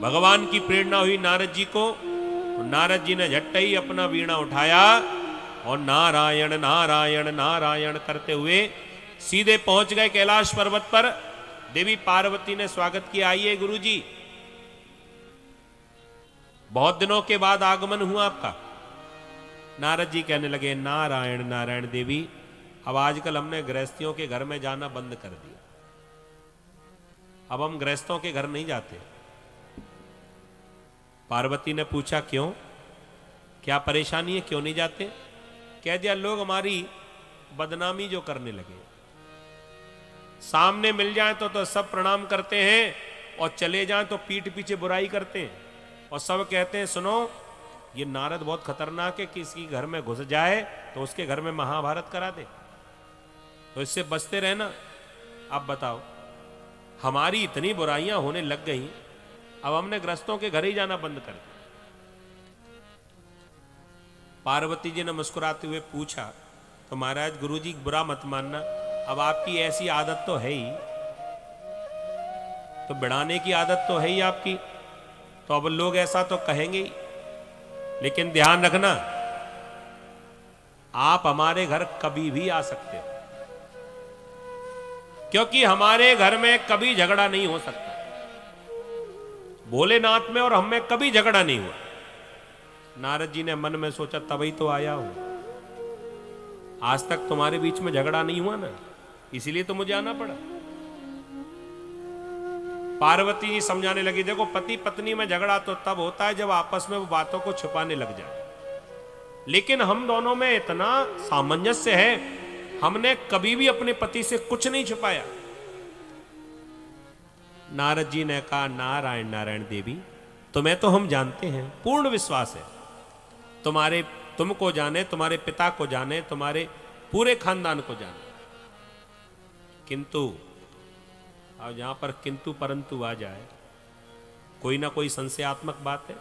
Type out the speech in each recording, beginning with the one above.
भगवान की प्रेरणा हुई नारद जी को। नारद जी ने झट्ट ही अपना वीणा उठाया और नारायण नारायण नारायण करते हुए सीधे पहुंच गए कैलाश पर्वत पर। देवी पार्वती ने स्वागत किया, आइए गुरुजी, बहुत दिनों के बाद आगमन हुआ आपका। नारद जी कहने लगे, नारायण नारायण देवी, अब आजकल हमने गृहस्थियों के घर में जाना बंद कर दिया, अब हम गृहस्थों के घर नहीं जाते। पार्वती ने पूछा, क्यों, क्या परेशानी है, क्यों नहीं जाते? कह दिया, लोग हमारी बदनामी जो करने लगे, सामने मिल जाए तो सब प्रणाम करते हैं और चले जाएं तो पीठ पीछे बुराई करते हैं और सब कहते हैं, सुनो ये नारद बहुत खतरनाक है, किसी घर में घुस जाए तो उसके घर में महाभारत करा दे, तो इससे बचते रहना। अब बताओ, हमारी इतनी बुराइयां होने लग गई, अब हमने ग्रस्तों के घर ही जाना बंद कर दिया। पार्वती जी ने मुस्कुराते हुए पूछा, तो महाराज गुरुजी बुरा मत मानना, अब आपकी ऐसी आदत तो है ही, तो बढ़ाने की आदत तो है ही आपकी, तो अब लोग ऐसा तो कहेंगे ही, लेकिन ध्यान रखना आप हमारे घर कभी भी आ सकते हो, क्योंकि हमारे घर में कभी झगड़ा नहीं हो सकता। भोलेनाथ में और हम में कभी झगड़ा नहीं हुआ। नारद जी ने मन में सोचा, तभी तो आया हूं, आज तक तुम्हारे बीच में झगड़ा नहीं हुआ ना, इसीलिए तो मुझे आना पड़ा। पार्वती जी समझाने लगी, देखो पति पत्नी में झगड़ा तो तब होता है जब आपस में वो बातों को छुपाने लग जाए, लेकिन हम दोनों में इतना सामंजस्य है, हमने कभी भी अपने पति से कुछ नहीं छुपाया। नारद जी ने कहा, नारायण नारायण देवी, तुम्हें तो हम जानते हैं, पूर्ण विश्वास है, तुमको जाने, तुम्हारे पिता को जाने, तुम्हारे पूरे खानदान को जाने, किंतु अब यहां पर किंतु परंतु आ जाए, कोई ना कोई संशयात्मक बात है।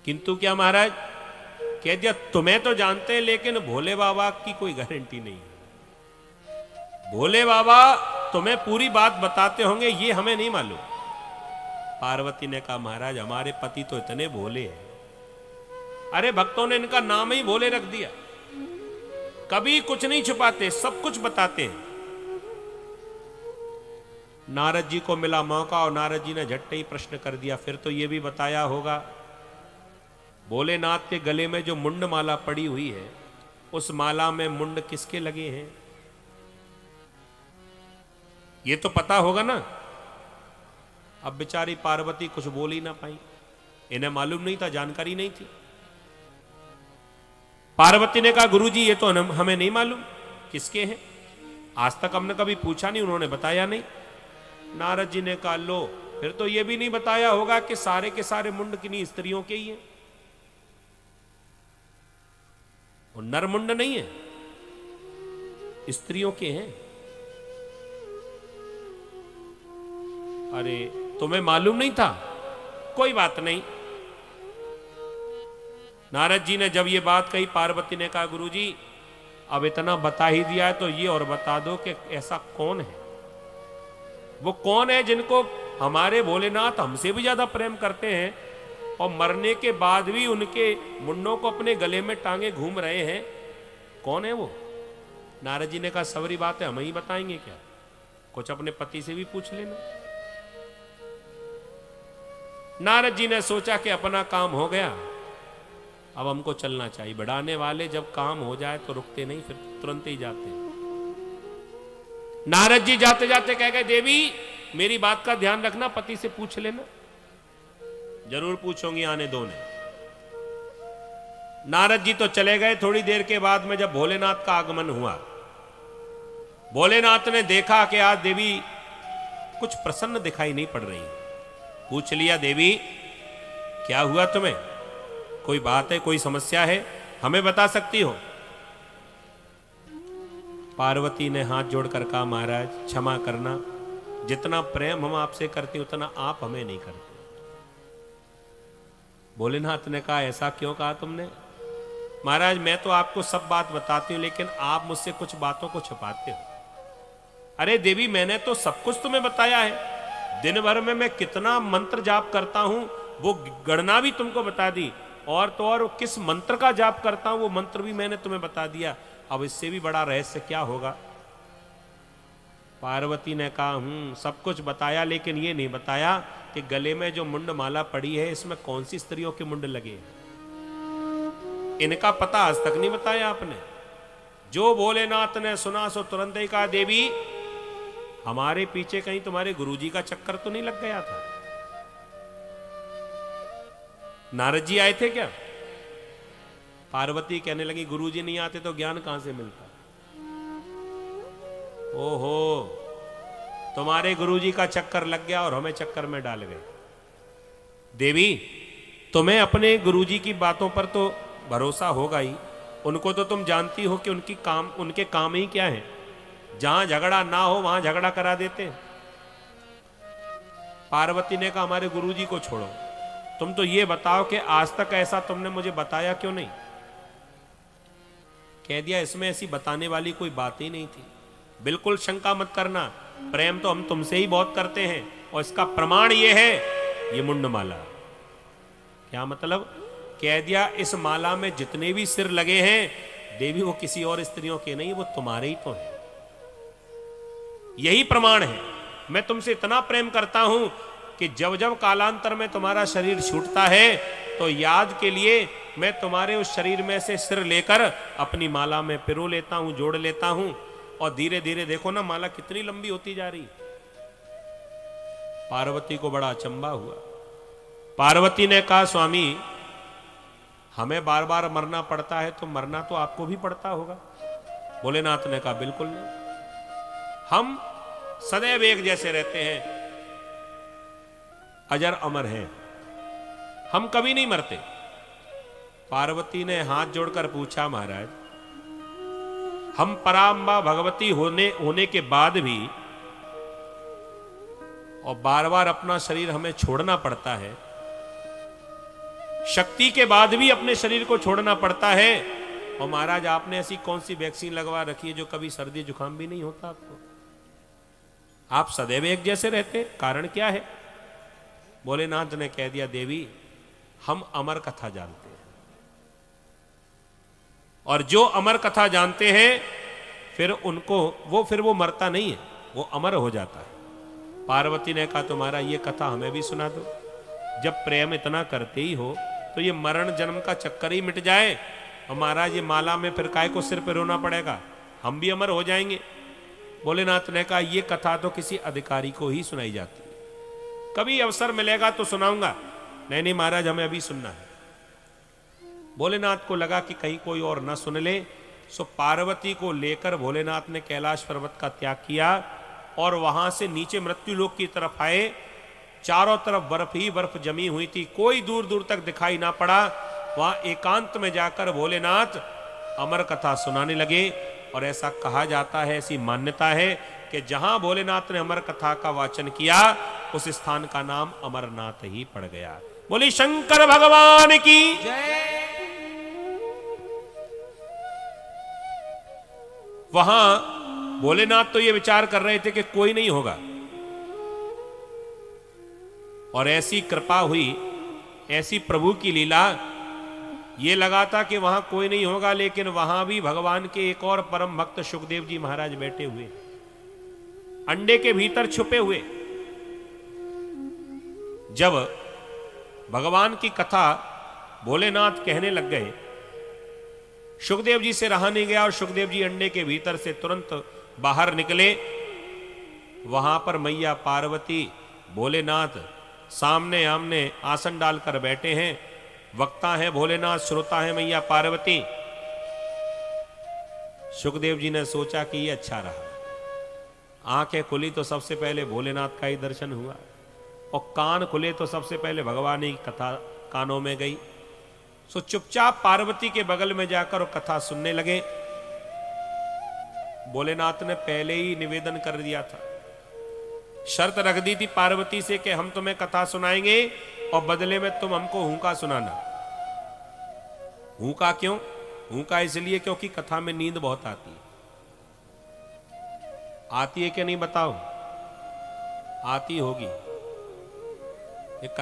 किंतु क्या महाराज? कह दिया, तुम्हें तो जानते हैं, लेकिन भोले बाबा की कोई गारंटी नहीं है। भोले बाबा तुम्हें पूरी बात बताते होंगे, ये हमें नहीं मालूम। पार्वती ने कहा, महाराज हमारे पति तो इतने भोले हैं, अरे भक्तों ने इनका नाम ही भोले रख दिया, कभी कुछ नहीं छुपाते, सब कुछ बताते हैं। नारद जी को मिला मौका और नारद जी ने झट्टे ही प्रश्न कर दिया, फिर तो यह भी बताया होगा, भोलेनाथ के गले में जो मुंड माला पड़ी हुई है, उस माला में मुंड किसके लगे हैं, ये तो पता होगा ना। अब बेचारी पार्वती कुछ बोल ही ना पाई, इन्हें मालूम नहीं था, जानकारी नहीं थी। पार्वती ने कहा, गुरुजी ये तो हमें नहीं मालूम किसके हैं, आज तक हमने कभी पूछा नहीं, उन्होंने बताया नहीं। नारद जी ने कहा, लो फिर तो ये भी नहीं बताया होगा कि सारे के सारे मुंड किन्हीं स्त्रियों के ही हैं, और नर मुंड नहीं है, स्त्रियों के हैं। अरे तुम्हें मालूम नहीं था, कोई बात नहीं। नारद जी ने जब ये बात कही, पार्वती ने कहा, गुरुजी अब इतना बता ही दिया है तो ये और बता दो कि ऐसा कौन है, वो कौन है जिनको हमारे भोलेनाथ हमसे भी ज्यादा प्रेम करते हैं और मरने के बाद भी उनके मुंडों को अपने गले में टांगे घूम रहे हैं, कौन है वो? नारद जी ने कहा, सवरी बात है, हम ही बताएंगे क्या, कुछ अपने पति से भी पूछ लेना। नारद जी ने सोचा कि अपना काम हो गया, अब हमको चलना चाहिए। बढ़ाने वाले जब काम हो जाए तो रुकते नहीं, फिर तुरंत ही जाते हैं। नारद जी जाते जाते कह गए, देवी मेरी बात का ध्यान रखना, पति से पूछ लेना। जरूर पूछोगी, आने दो ने। नारद जी तो चले गए। थोड़ी देर के बाद में जब भोलेनाथ का आगमन हुआ, भोलेनाथ ने देखा कि आज देवी कुछ प्रसन्न दिखाई नहीं पड़ रही। पूछ लिया, देवी क्या हुआ तुम्हें, कोई बात है, कोई समस्या है, हमें बता सकती हो? पार्वती ने हाथ जोड़कर कहा, महाराज क्षमा करना, जितना प्रेम हम आपसे करते हैं उतना आप हमें नहीं करते। भोलेनाथ ने कहा, ऐसा क्यों कहा तुमने? महाराज मैं तो आपको सब बात बताती हूं, लेकिन आप मुझसे कुछ बातों को छुपाते हो। अरे देवी मैंने तो सब कुछ तुम्हें बताया है, दिन भर में मैं कितना मंत्र जाप करता हूं वो गणना भी तुमको बता दी, और तो और किस मंत्र का जाप करता हूं वो मंत्र भी मैंने तुम्हें बता दिया। अब इससे भी बड़ा रहस्य क्या होगा? पार्वती ने कहा सब कुछ बताया, लेकिन ये नहीं बताया कि गले में जो मुंड माला पड़ी है इसमें कौन सी स्त्रियों के मुंड लगे हैं। इनका पता आज तक नहीं बताया आपने। जो भोलेनाथ ने सुना सो तुरंत ही कहा, देवी हमारे पीछे कहीं तुम्हारे गुरुजी का चक्कर तो नहीं लग गया था? नारद जी आए थे क्या? पार्वती कहने लगी, गुरुजी नहीं आते तो ज्ञान कहां से मिलता? ओहो, तुम्हारे गुरुजी का चक्कर लग गया और हमें चक्कर में डाल गए। देवी तुम्हें अपने गुरुजी की बातों पर तो भरोसा होगा ही, उनको तो तुम जानती हो कि उनके काम ही क्या है। जहां झगड़ा ना हो वहां झगड़ा करा देते हैं। पार्वती ने कहा, हमारे गुरुजी को छोड़ो, तुम तो ये बताओ कि आज तक ऐसा तुमने मुझे बताया क्यों नहीं? कह दिया, इसमें ऐसी बताने वाली कोई बात ही नहीं थी। बिल्कुल शंका मत करना, प्रेम तो हम तुमसे ही बहुत करते हैं, और इसका प्रमाण ये है, ये मुंड माला। क्या मतलब? कह दिया, इस माला में जितने भी सिर लगे हैं देवी वो किसी और स्त्रियों के नहीं, वो तुम्हारे ही तो हैं। यही प्रमाण है। मैं तुमसे इतना प्रेम करता हूं कि जब जब कालांतर में तुम्हारा शरीर छूटता है तो याद के लिए मैं तुम्हारे उस शरीर में से सिर लेकर अपनी माला में पिरो लेता हूं, जोड़ लेता हूं, और धीरे धीरे देखो ना माला कितनी लंबी होती जा रही। पार्वती को बड़ा अचंभा हुआ। पार्वती ने कहा, स्वामी हमें बार बार मरना पड़ता है तो मरना तो आपको भी पड़ता होगा। भोलेनाथ ने कहा, बिल्कुल नहीं, हम सदैव एक जैसे रहते हैं, अजर अमर हैं, हम कभी नहीं मरते। पार्वती ने हाथ जोड़कर पूछा, महाराज हम पराम्बा भगवती होने के बाद भी और बार बार अपना शरीर हमें छोड़ना पड़ता है, शक्ति के बाद भी अपने शरीर को छोड़ना पड़ता है, और महाराज आपने ऐसी कौन सी वैक्सीन लगवा रखी है जो कभी सर्दी जुकाम भी नहीं होता आपको? आप सदैव एक जैसे रहते, कारण क्या है? भोलेनाथ ने कह दिया, देवी हम अमर कथा जानते हैं, और जो अमर कथा जानते हैं फिर वो मरता नहीं है, वो अमर हो जाता है। पार्वती ने कहा, तुम्हारा ये कथा हमें भी सुना दो। जब प्रेम इतना करते ही हो तो ये मरण जन्म का चक्कर ही मिट जाए, और महाराज ये माला में फिर काय को सिर पे रोना पड़ेगा, हम भी अमर हो जाएंगे। भोलेनाथ ने कहा, ये कथा तो किसी अधिकारी को ही सुनाई जाती है, कभी अवसर मिलेगा तो सुनाऊंगा। नहीं नहीं महाराज, हमें अभी सुनना है। भोलेनाथ को लगा कि कहीं कोई और न सुन ले, सो पार्वती को लेकर भोलेनाथ ने कैलाश पर्वत का त्याग किया और वहां से नीचे मृत्युलोक की तरफ आए। चारों तरफ बर्फ ही बर्फ जमी हुई थी, कोई दूर दूर तक दिखाई ना पड़ा। वहां एकांत में जाकर भोलेनाथ अमर कथा सुनाने लगे, और ऐसा कहा जाता है, ऐसी मान्यता है कि जहां भोलेनाथ ने अमर कथा का वाचन किया उस स्थान का नाम अमरनाथ ही पड़ गया। बोली शंकर भगवान की जय। वहां भोलेनाथ तो ये विचार कर रहे थे कि कोई नहीं होगा, और ऐसी कृपा हुई, ऐसी प्रभु की लीला, ये लगा था कि वहां कोई नहीं होगा, लेकिन वहां भी भगवान के एक और परम भक्त सुखदेव जी महाराज बैठे हुए, अंडे के भीतर छुपे हुए। जब भगवान की कथा भोलेनाथ कहने लग गए, सुखदेव जी से रहा नहीं गया, और सुखदेव जी अंडे के भीतर से तुरंत बाहर निकले। वहां पर मैया पार्वती भोलेनाथ सामने आमने आसन डालकर बैठे हैं। वक्ता है भोलेनाथ, श्रोता है मैया पार्वती। सुखदेव जी ने सोचा कि ये अच्छा रहा, आंखें खुली तो सबसे पहले भोलेनाथ का ही दर्शन हुआ, और कान खुले तो सबसे पहले भगवान की कथा कानों में गई। सो चुपचाप पार्वती के बगल में जाकर वो कथा सुनने लगे। भोलेनाथ ने पहले ही निवेदन कर दिया था, शर्त रख दी थी पार्वती से कि हम तुम्हें कथा सुनाएंगे और बदले में तुम हमको हुंका सुनाना। हुंका क्यों? हुंका इसलिए क्योंकि कथा में नींद बहुत आती है। कि नहीं बताओ? आती होगी। एक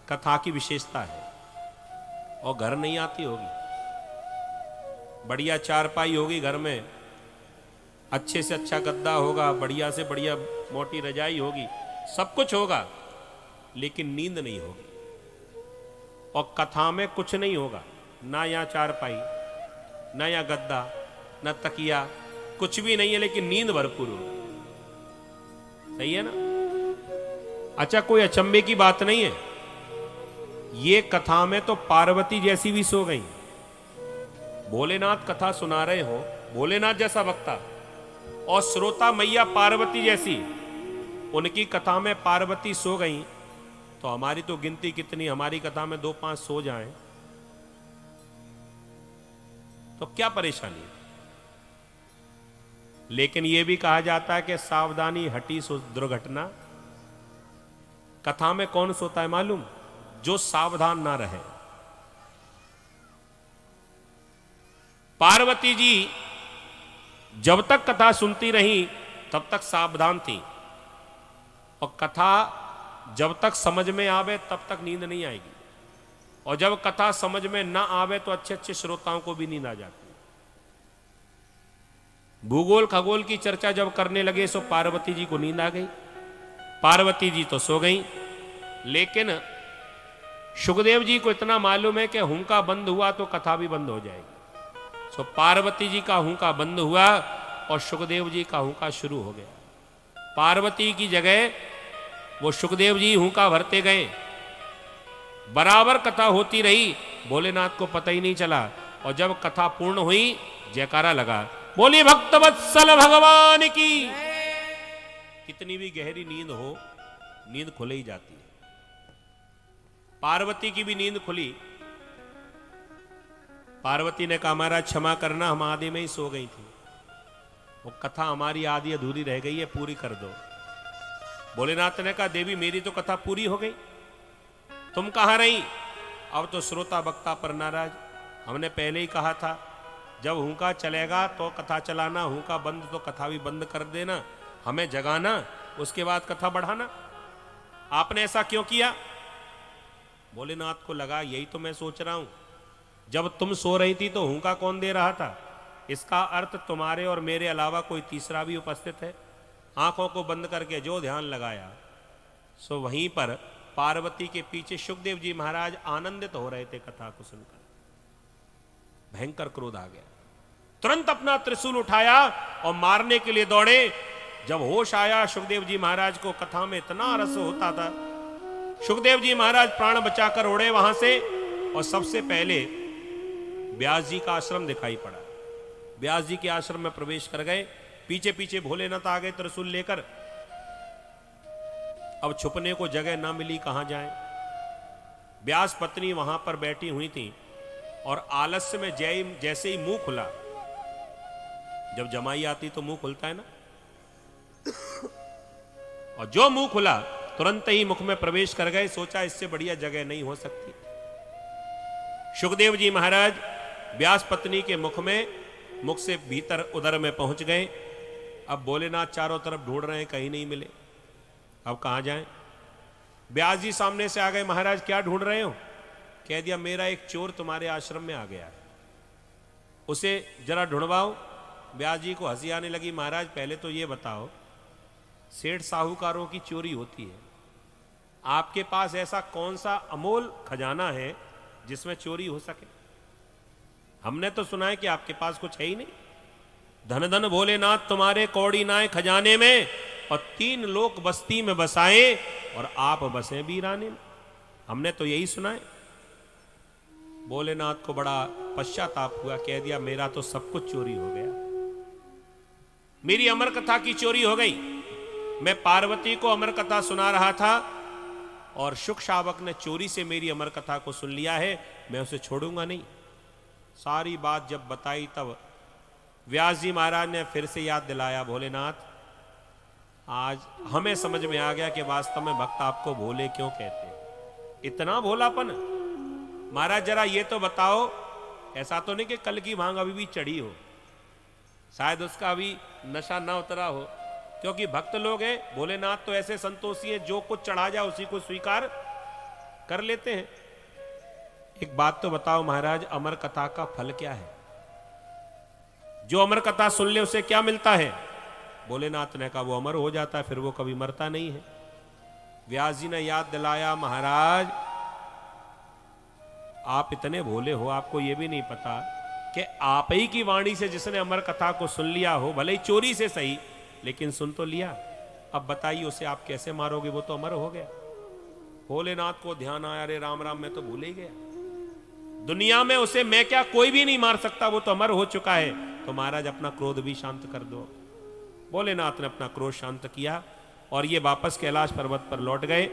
कथा की विशेषता है, और घर नहीं आती होगी। बढ़िया चारपाई होगी घर में, अच्छे से अच्छा गद्दा होगा, बढ़िया से बढ़िया मोटी रजाई होगी, सब कुछ होगा, लेकिन नींद नहीं होगी। और कथा में कुछ नहीं होगा, ना यहाँ चारपाई, ना यहाँ गद्दा, ना तकिया, कुछ भी नहीं है, लेकिन नींद भरपूर होगी। सही है ना? अच्छा, कोई अचंभे की बात नहीं है, ये कथा में तो पार्वती जैसी भी सो गई। भोलेनाथ कथा सुना रहे हो, भोलेनाथ जैसा वक्ता, और श्रोता मैया पार्वती जैसी, उनकी कथा में पार्वती सो गई, तो हमारी तो गिनती कितनी, हमारी कथा में 2-5 सो जाएं तो क्या परेशानी है। लेकिन यह भी कहा जाता है कि सावधानी हटी सो दुर्घटना। कथा में कौन सोता है मालूम? जो सावधान ना रहे। पार्वती जी जब तक कथा सुनती रही तब तक सावधान थी, और कथा जब तक समझ में आवे तब तक नींद नहीं आएगी, और जब कथा समझ में ना आवे तो अच्छे अच्छे श्रोताओं को भी नींद आ जाती। भूगोल खगोल की चर्चा जब करने लगे सो पार्वती जी को नींद आ गई। पार्वती जी तो सो गई, लेकिन सुखदेव जी को इतना मालूम है कि हुंका बंद हुआ तो कथा भी बंद हो जाएगी। सो पार्वती जी का हुंका बंद हुआ और सुखदेव जी का हुंका शुरू हो गया। पार्वती की जगह वो सुखदेव जी हुंका भरते गए, बराबर कथा होती रही, भोलेनाथ को पता ही नहीं चला। और जब कथा पूर्ण हुई, जयकारा लगा, बोलिए भक्तवत्सल भगवान की। कितनी भी गहरी नींद हो, नींद खुल ही जाती है। पार्वती की भी नींद खुली। पार्वती ने कहा, महाराज क्षमा करना, हम आधे में ही सो गई थी, वो कथा हमारी आधी अधूरी रह गई है, पूरी कर दो। भोलेनाथ ने कहा, देवी मेरी तो कथा पूरी हो गई, तुम कहां रही? अब तो श्रोता वक्ता पर नाराज। हमने पहले ही कहा था, जब हुंका चलेगा तो कथा चलाना, हुंका बंद तो कथा भी बंद कर देना, हमें जगाना, उसके बाद कथा बढ़ाना। आपने ऐसा क्यों किया? भोलेनाथ को लगा, यही तो मैं सोच रहा हूं, जब तुम सो रही थी तो हुंका कौन दे रहा था? इसका अर्थ तुम्हारे और मेरे अलावा कोई तीसरा भी उपस्थित है। आंखों को बंद करके जो ध्यान लगाया, सो वहीं पर पार्वती के पीछे सुखदेव जी महाराज आनंदित हो रहे थे कथा को सुनकर। भयंकर क्रोध आ गया, तुरंत अपना त्रिशूल उठाया और मारने के लिए दौड़े। जब होश आया सुखदेव जी महाराज को, कथा में इतना रस होता था, सुखदेव जी महाराज प्राण बचाकर उड़े वहां से, और सबसे पहले व्यास जी का आश्रम दिखाई पड़ा। व्यास जी के आश्रम में प्रवेश कर गए, पीछे पीछे भोलेनाथ आ गए त्रिशूल लेकर। अब छुपने को जगह ना मिली, कहां जाएं? व्यास पत्नी वहां पर बैठी हुई थी, और आलस्य में जैसे ही मुंह खुला, जब जमाई आती तो मुंह खुलता है ना, और जो मुंह खुला तुरंत ही मुख में प्रवेश कर गए। सोचा इससे बढ़िया जगह नहीं हो सकती। सुखदेव जी महाराज व्यास पत्नी के मुख से भीतर उदर में पहुंच गए। अब भोलेनाथ चारों तरफ ढूंढ रहे हैं, कहीं नहीं मिले। अब कहां जाएं? व्यास जी सामने से आ गए, महाराज क्या ढूंढ रहे हो? कह दिया, मेरा एक चोर तुम्हारे आश्रम में आ गया है, उसे जरा ढूंढवाओ। व्यास जी को हंसी आने लगी। महाराज पहले तो ये बताओ, सेठ साहूकारों की चोरी होती है, आपके पास ऐसा कौन सा अमोल खजाना है जिसमें चोरी हो सके? हमने तो सुना है कि आपके पास कुछ है ही नहीं। धन धन भोलेनाथ तुम्हारे कौड़ी नाए खजाने में, और 3 लोक बस्ती में बसाए, और आप बसे वीराने में। हमने तो यही सुना है। भोलेनाथ को बड़ा पश्चाताप हुआ, कह दिया, मेरा तो सब कुछ चोरी हो गया, मेरी अमर कथा की चोरी हो गई। मैं पार्वती को अमर कथा सुना रहा था, और शुक शावक ने चोरी से मेरी अमर कथा को सुन लिया है, मैं उसे छोड़ूंगा नहीं। सारी बात जब बताई तब व्यास जी महाराज ने फिर से याद दिलाया, भोलेनाथ आज हमें समझ में आ गया कि वास्तव में भक्त आपको भोले क्यों कहते हैं। इतना भोलापन? महाराज जरा ये तो बताओ, ऐसा तो नहीं कि कल की भांग अभी भी चढ़ी हो, शायद उसका अभी नशा ना उतरा हो, क्योंकि भक्त लोग हैं, भोलेनाथ तो ऐसे संतोषी हैं, जो कुछ चढ़ा जाए उसी को स्वीकार कर लेते हैं। एक बात तो बताओ महाराज, अमर कथा का फल क्या है? जो अमर कथा सुन ले उसे क्या मिलता है? भोलेनाथ ने कहा वो अमर हो जाता है, फिर वो कभी मरता नहीं है। व्यास जी ने याद दिलाया, महाराज आप इतने भोले हो, आपको ये भी नहीं पता कि आप ही की वाणी से जिसने अमर कथा को सुन लिया हो, भले ही चोरी से सही, लेकिन सुन तो लिया, अब बताइए उसे आप कैसे मारोगे? वो तो अमर हो गया। भोलेनाथ को ध्यान आया, अरे राम राम, मैं तो भूल ही गया, दुनिया में उसे मैं क्या कोई भी नहीं मार सकता, वो तो अमर हो चुका है। तो महाराज अपना क्रोध भी शांत कर दो। भोलेनाथ ने अपना क्रोध शांत किया और ये वापस कैलाश पर्वत पर लौट गए।